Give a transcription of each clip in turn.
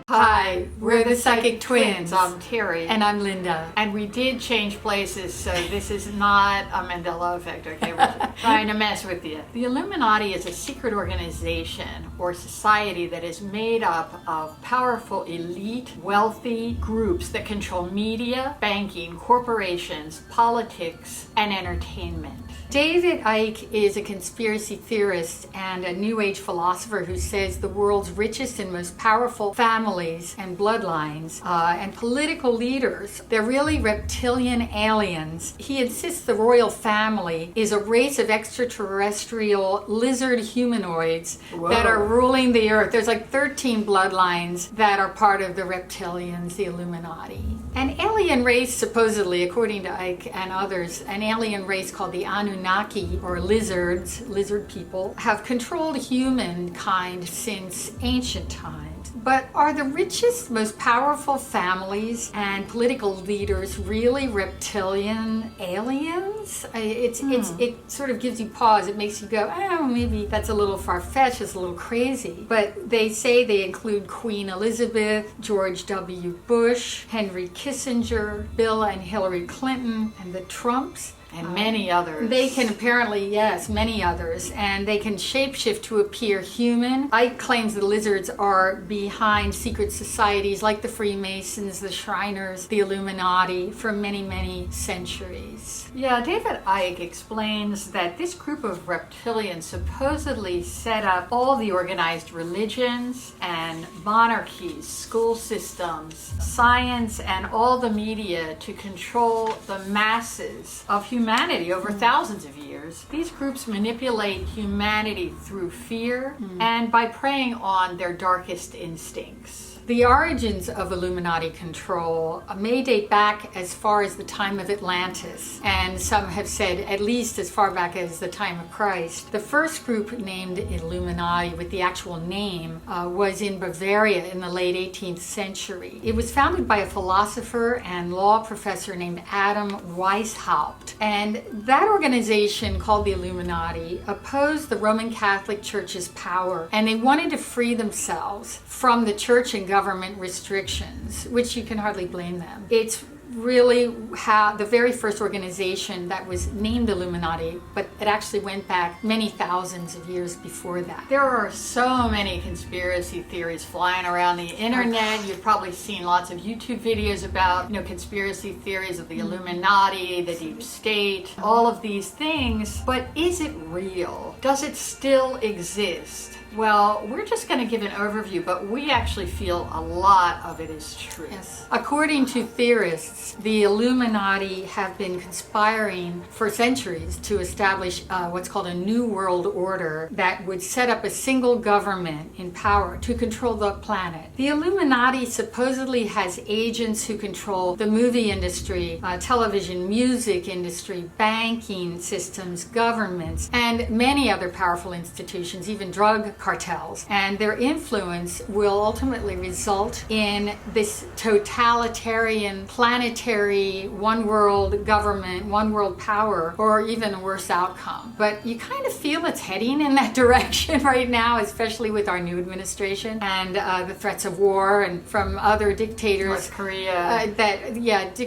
Hi, we're the Psychic Twins. I'm Terry. And I'm Linda. And we did change places, so this is not a Mandela effect, okay? We're trying to mess with you. The Illuminati is a secret organization or society that is made up of powerful elite, wealthy groups that control media, banking, corporations, politics, and entertainment. David Icke is a conspiracy theorist and a New Age philosopher who says the world's richest and most powerful families and bloodlines and political leaders, they're really reptilian aliens. He insists the royal family is a race of extraterrestrial lizard humanoids that are ruling the earth. There's like 13 bloodlines that are part of the reptilians, the Illuminati. An alien race, supposedly, according to Icke and others, an alien race called the Anunnaki, or lizards, lizard people, have controlled humankind since ancient times. But are the richest, most powerful families and political leaders really reptilian aliens? It sort of gives you pause. It makes you go, oh, maybe that's a little far-fetched, it's a little crazy. But they say they include Queen Elizabeth, George W. Bush, Henry Kissinger, Bill and Hillary Clinton, and the Trumps. And many others. They can apparently, yes, many others. And they can shapeshift to appear human. Icke claims the lizards are behind secret societies like the Freemasons, the Shriners, the Illuminati for many, many centuries. Yeah, David Icke explains that this group of reptilians supposedly set up all the organized religions and monarchies, school systems, science, and all the media to control the masses of humanity over thousands of years. These groups manipulate humanity through fear and by preying on their darkest instincts. The origins of Illuminati control may date back as far as the time of Atlantis, and some have said at least as far back as the time of Christ. The first group named Illuminati with the actual name was in Bavaria in the late 18th century. It was founded by a philosopher and law professor named Adam Weishaupt, and that organization called the Illuminati opposed the Roman Catholic Church's power, and they wanted to free themselves from the church and government restrictions, which you can hardly blame them. It's really how the very first organization that was named Illuminati, but it actually went back many thousands of years before that. There are so many conspiracy theories flying around the internet. You've probably seen lots of YouTube videos about, conspiracy theories of the Illuminati, the deep state, all of these things. But is it real? Does it still exist? Well, we're just going to give an overview, but we actually feel a lot of it is true. Yes. According to theorists, the Illuminati have been conspiring for centuries to establish what's called a New World Order that would set up a single government in power to control the planet. The Illuminati supposedly has agents who control the movie industry, television, music industry, banking systems, governments, and many other powerful institutions, even drug cartels, and their influence will ultimately result in this totalitarian, planetary, one world government, one world power, or even a worse outcome. But you kind of feel it's heading in that direction right now, especially with our new administration and the threats of war and from other dictators. North Korea.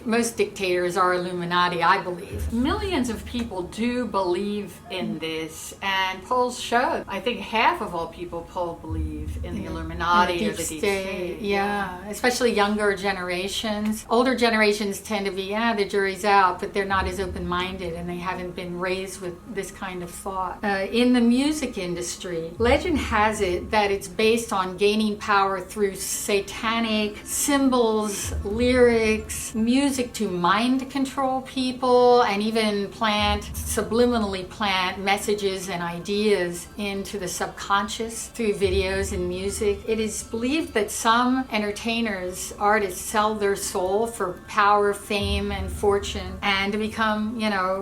Most dictators are Illuminati, I believe. Millions of people do believe in this, and polls show, I think half of all people polled believe in the Illuminati or the deep state. Yeah, especially younger generations. Older generations tend to be, the jury's out, but they're not as open-minded and they haven't been raised with this kind of thought. In the music industry, legend has it that it's based on gaining power through satanic symbols, lyrics, music to mind control people, and even subliminally plant messages and ideas into the subconscious through videos and music. It is believed that some entertainers, artists, sell their soul for power, fame, and fortune, and to become,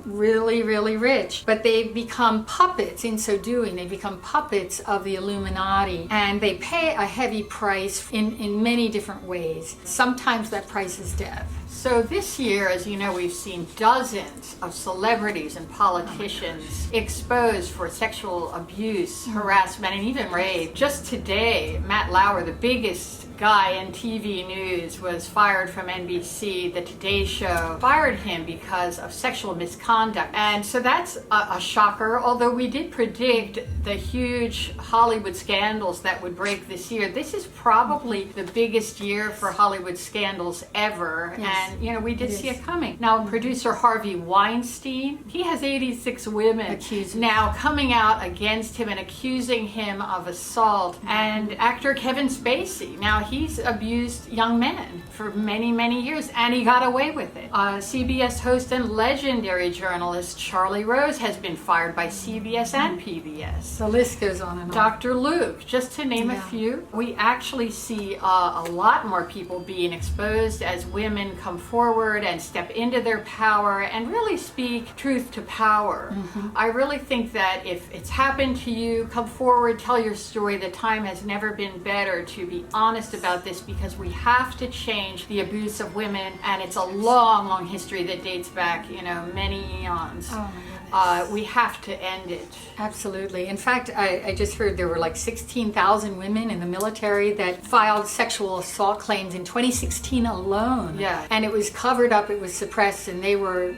really, really rich. But they become puppets in so doing. They become puppets of the Illuminati, and they pay a heavy price in many different ways. Sometimes that price is death. So this year, as you know, we've seen dozens of celebrities and politicians exposed for sexual abuse, harassment, and even rape. Just today, Matt Lauer, the biggest guy in TV news was fired from NBC. The Today Show fired him because of sexual misconduct. And so that's a shocker, although we did predict the huge Hollywood scandals that would break this year. This is probably the biggest year for Hollywood scandals ever. Yes. And, we did see it coming. Now, producer Harvey Weinstein, he has 86 women now coming out against him and accusing him of assault. And actor Kevin Spacey, now he's abused young men for many, many years, and he got away with it. CBS host and legendary journalist Charlie Rose has been fired by CBS and PBS. The list goes on and on. Dr. Luke, just to name a few. We actually see a lot more people being exposed as women come forward and step into their power and really speak truth to power. I really think that if it's happened to you, come forward, tell your story. The time has never been better to be honest about this, because we have to change the abuse of women, and it's a long, long history that dates back, many eons. Oh my goodness. We have to end it. Absolutely. In fact, I just heard there were like 16,000 women in the military that filed sexual assault claims in 2016 alone. Yeah. And it was covered up, it was suppressed, and they were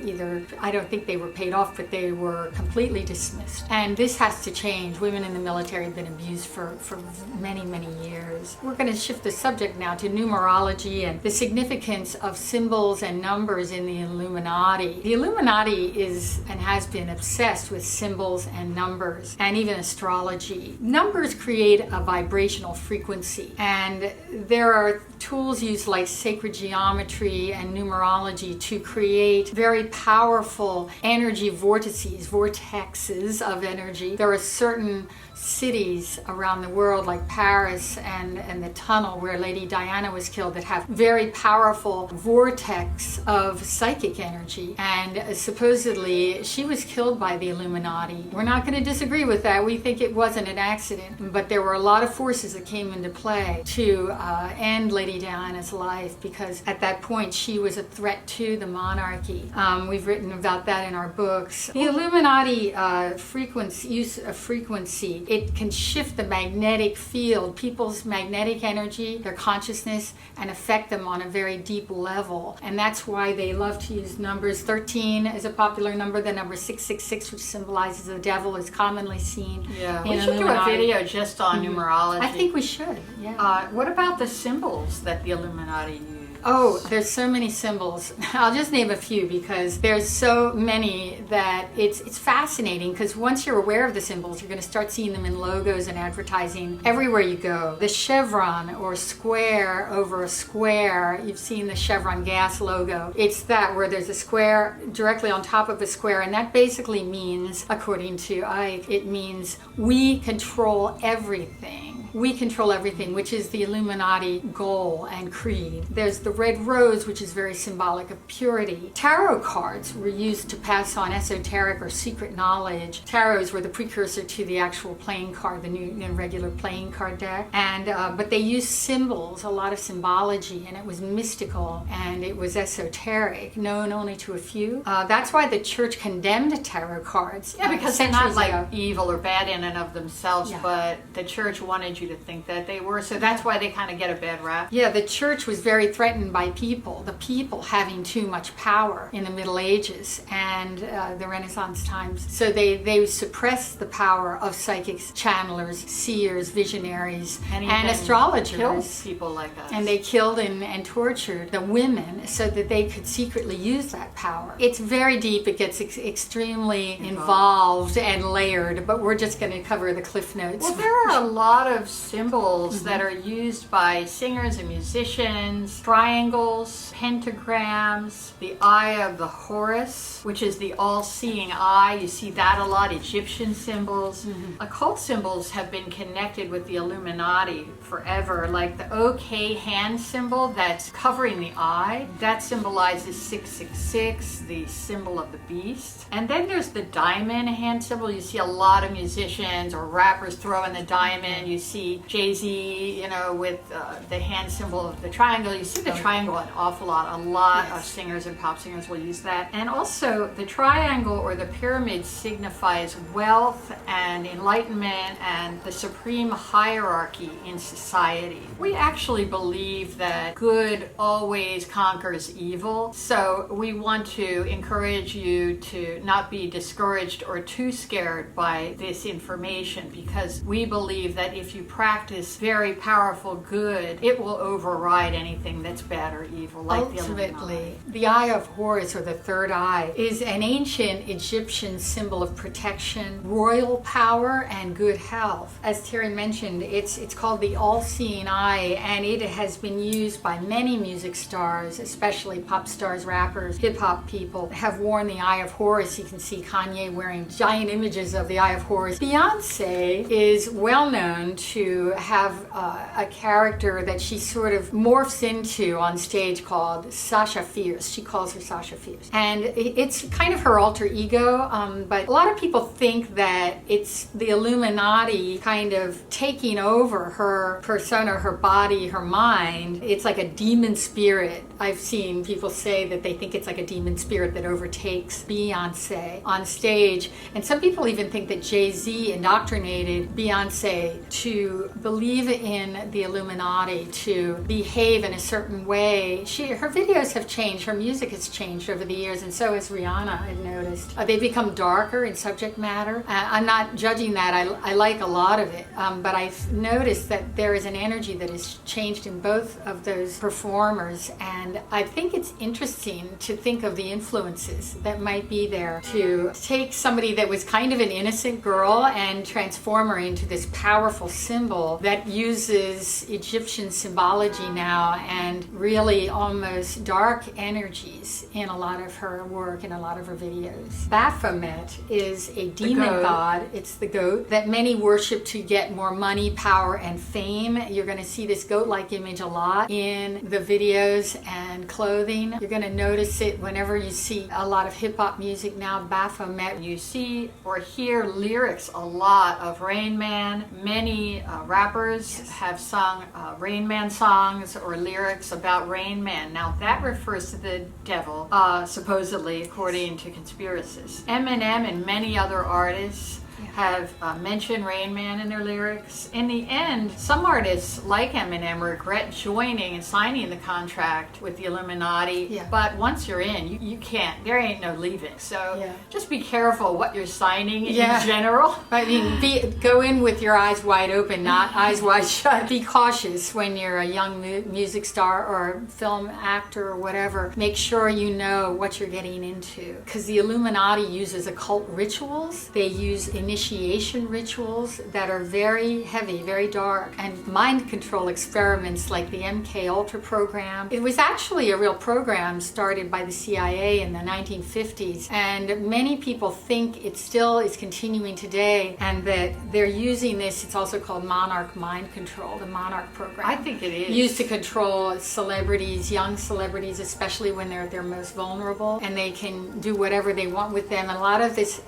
I don't think they were paid off, but they were completely dismissed. And this has to change. Women in the military have been abused for many, many years. We're going to shift the subject now to numerology and the significance of symbols and numbers in the Illuminati. The Illuminati is and has been obsessed with symbols and numbers, and even astrology. Numbers create a vibrational frequency, and there are tools used like sacred geometry and numerology to create very powerful energy vortexes of energy. There are certain cities around the world like Paris and the tunnel where Lady Diana was killed that have very powerful vortex of psychic energy, and supposedly she was killed by the Illuminati. We're not going to disagree with that. We think it wasn't an accident, but there were a lot of forces that came into play to end Lady Diana's life, because at that point she was a threat to the monarchy. We've written about that in our books. The Illuminati use of frequency, it can shift the magnetic field, people's magnetic energy, their consciousness, and affect them on a very deep level. And that's why they love to use numbers. 13 is a popular number. The number 666, which symbolizes the devil, is commonly seen. Yeah, we should do a video just on numerology. I think we should, yeah. What about the symbols that the Illuminati use? Oh, there's so many symbols. I'll just name a few because there's so many that it's fascinating, because once you're aware of the symbols, you're going to start seeing them in logos and advertising everywhere you go. The chevron or square over a square, you've seen the Chevron gas logo. It's that, where there's a square directly on top of a square, and that basically means, according to Ike, it means we control everything. We control everything, which is the Illuminati goal and creed. There's the red rose, which is very symbolic of purity. Tarot cards were used to pass on esoteric or secret knowledge. Tarots were the precursor to the actual playing card, the new regular playing card deck. And but they used symbols, a lot of symbology, and it was mystical and it was esoteric, known only to a few. That's why the church condemned tarot cards. Yeah, because they're not like ago. evil or bad in and of themselves, Yeah. but the church wanted you to think that they were, so that's why they kind of get a bad rap. Yeah, the church was very threatened by the people having too much power in the Middle Ages and the Renaissance times. So they suppressed the power of psychics, channelers, seers, visionaries, and astrologers. Killed people like us. And they killed and tortured the women so that they could secretly use that power. It's very deep. It gets extremely involved and layered, but we're just going to cover the cliff notes. Well, there are a lot of symbols that are used by singers and musicians. Triangles, pentagrams, the Eye of the Horus, which is the all-seeing eye. You see that a lot. Egyptian symbols. Occult symbols have been connected with the Illuminati forever, like the OK hand symbol that's covering the eye. That symbolizes 666, the symbol of the beast. And then there's the diamond hand symbol. You see a lot of musicians or rappers throw in the diamond. You see see Jay-Z, you know, with the hand symbol of the triangle. You see the triangle an awful lot. A lot of singers and pop singers will use that. And also the triangle or the pyramid signifies wealth and enlightenment and the supreme hierarchy in society. We actually believe that good always conquers evil. So we want to encourage you to not be discouraged or too scared by this information, because we believe that if you practice very powerful good, it will override anything that's bad or evil. Like ultimately, the Eye of Horus, or the third eye, is an ancient Egyptian symbol of protection, royal power, and good health. As Terry mentioned, it's called the all-seeing eye, and it has been used by many music stars, especially pop stars, rappers, hip-hop people, have worn the Eye of Horus. You can see Kanye wearing giant images of the Eye of Horus. Beyonce is well known to have a character that she sort of morphs into on stage called Sasha Fierce. She calls her Sasha Fierce. And it's kind of her alter ego, but a lot of people think that it's the Illuminati kind of taking over her persona, her body, her mind. It's like a demon spirit. I've seen people say that they think it's like a demon spirit that overtakes Beyonce on stage. And some people even think that Jay-Z indoctrinated Beyonce to believe in the Illuminati, to behave in a certain way. Her videos have changed, her music has changed over the years, and so has Rihanna, I've noticed. They've become darker in subject matter. I'm not judging that. I like a lot of it, but I've noticed that there is an energy that has changed in both of those performers, and I think it's interesting to think of the influences that might be there to take somebody that was kind of an innocent girl and transform her into this powerful symbol that uses Egyptian symbology now and really almost dark energies in a lot of her work and a lot of her videos. Baphomet is a demon god. It's the goat that many worship to get more money, power, and fame. You're going to see this goat-like image a lot in the videos and clothing. You're going to notice it whenever you see a lot of hip-hop music now. Baphomet. You see or hear lyrics a lot of Rain Man. Many rappers have sung Rain Man songs or lyrics about Rain Man. Now that refers to the devil, supposedly, according to conspiracists. Eminem and many other artists have mentioned Rain Man in their lyrics. In the end, some artists like Eminem regret joining and signing the contract with the Illuminati, but once you're in, you can't. There ain't no leaving. So just be careful what you're signing in general. I mean, go in with your eyes wide open, not eyes wide shut. Be cautious when you're a young music star or film actor or whatever. Make sure you know what you're getting into, because the Illuminati uses occult rituals. They use initiation rituals that are very heavy, very dark, and mind control experiments like the MK Ultra program. It was actually a real program started by the CIA in the 1950s, and many people think it still is continuing today, and that they're using this. It's also called monarch mind control, the monarch program. I think it is. Used to control celebrities, young celebrities, especially when they're at their most vulnerable, and they can do whatever they want with them. And a lot of this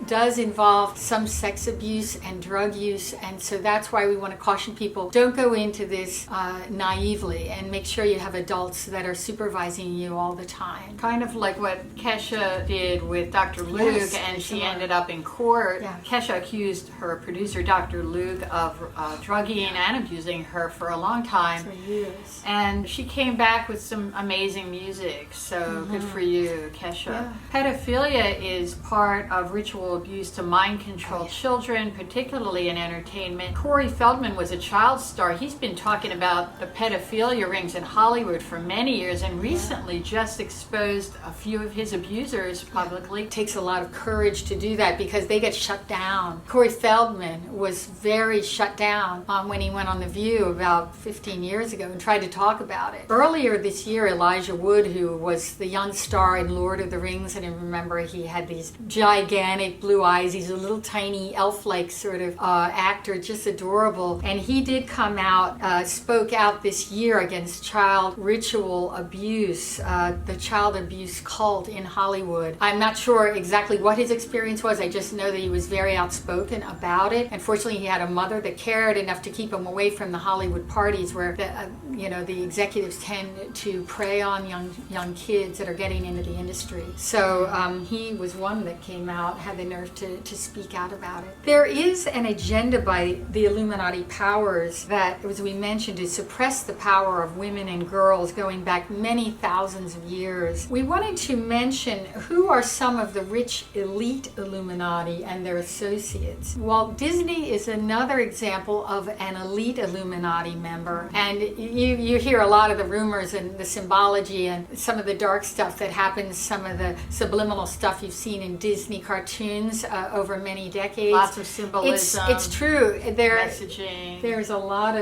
does involve some sex abuse and drug use, and so that's why we want to caution people, don't go into this naively, and make sure you have adults that are supervising you all the time. Kind of like what Kesha did with Dr. Luke, and she ended up in court. Kesha accused her producer, Dr. Luke, of drugging and abusing her for a long time. For years. And she came back with some amazing music, so good for you, Kesha. Pedophilia is part of ritual abuse to mind control children, particularly in entertainment. Corey Feldman was a child star. He's been talking about the pedophilia rings in Hollywood for many years, and recently just exposed a few of his abusers publicly. It takes a lot of courage to do that because they get shut down. Corey Feldman was very shut down when he went on The View about 15 years ago and tried to talk about it. Earlier this year, Elijah Wood, who was the young star in Lord of the Rings, and I remember he had these gigantic big blue eyes. He's a little tiny elf-like sort of actor, just adorable. And he did come out, spoke out this year against child ritual abuse, the child abuse cult in Hollywood. I'm not sure exactly what his experience was. I just know that he was very outspoken about it. Unfortunately, he had a mother that cared enough to keep him away from the Hollywood parties where the executives tend to prey on young kids that are getting into the industry. So he was one that came out, had the nerve to speak out about it. There is an agenda by the Illuminati powers that, as we mentioned, to suppress the power of women and girls going back many thousands of years. We wanted to mention who are some of the rich elite Illuminati and their associates. Walt Disney is another example of an elite Illuminati member, and you hear a lot of the rumors and the symbology and some of the dark stuff that happens, some of the subliminal stuff you've seen in Disney cartoons over many decades. Lots of symbolism. It's true. Messaging. There's a lot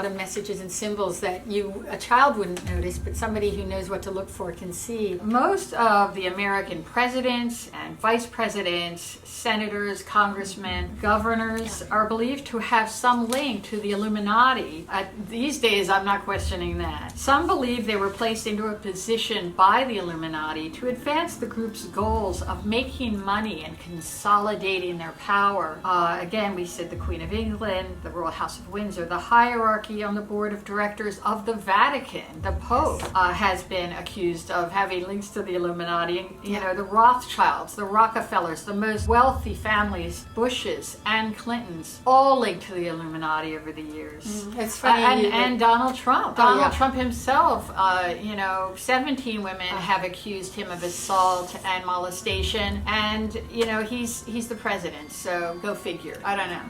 of messages and symbols that a child wouldn't notice, but somebody who knows what to look for can see. Most of the American presidents and vice presidents, senators, congressmen, governors are believed to have some link to the Illuminati. These days, I'm not questioning that. Some believe they were placed into a position by the Illuminati to advance the group's goals of making money and consolidating their power. Again, we said the Queen of England, the Royal House of Windsor, the hierarchy on the board of directors of the Vatican, the Pope has been accused of having links to the Illuminati. The Rothschilds, the Rockefellers, the most wealthy families, Bushes and Clintons, all linked to the Illuminati over the years. It's funny. And Donald Trump. Donald Trump himself, 17 women have accused him of assault and molestation, and he's the president, so go figure. I don't know.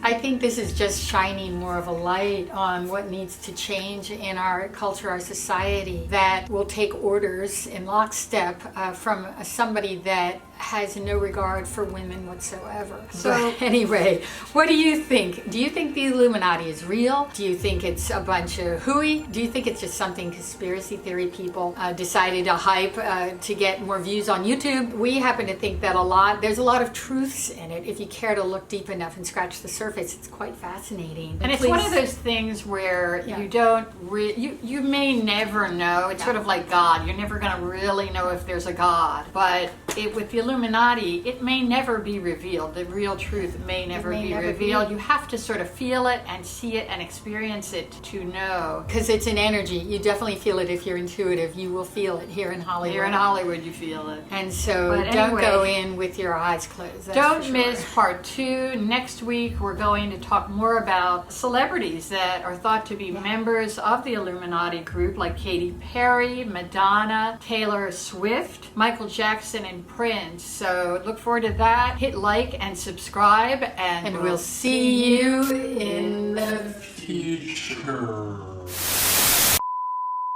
I think this is just shining more of a light on what needs to change in our culture, our society, that will take orders in lockstep from somebody that has no regard for women whatsoever. So anyway, what do you think? Do you think the Illuminati is real? Do you think it's a bunch of hooey? Do you think it's just something conspiracy theory people decided to hype to get more views on YouTube? We happen to think that there's a lot of truths in it. If you care to look deep enough and scratch the surface, it's quite fascinating. And it's one of those things where you don't you may never know. It's sort of like God. You're never going to really know if there's a God. But with the Illuminati, it may never be revealed. The real truth may never be revealed. You have to sort of feel it and see it and experience it to know. Because it's an energy. You definitely feel it if you're intuitive. You will feel it here in Hollywood. Here in Hollywood, you feel it. And so don't go in with your eyes closed. Don't miss part 2. Next week, we're going to talk more about celebrities that are thought to be members of the Illuminati group, like Katy Perry, Madonna, Taylor Swift, Michael Jackson, and Prince. So look forward to that. Hit like and subscribe, and we'll see you in the future.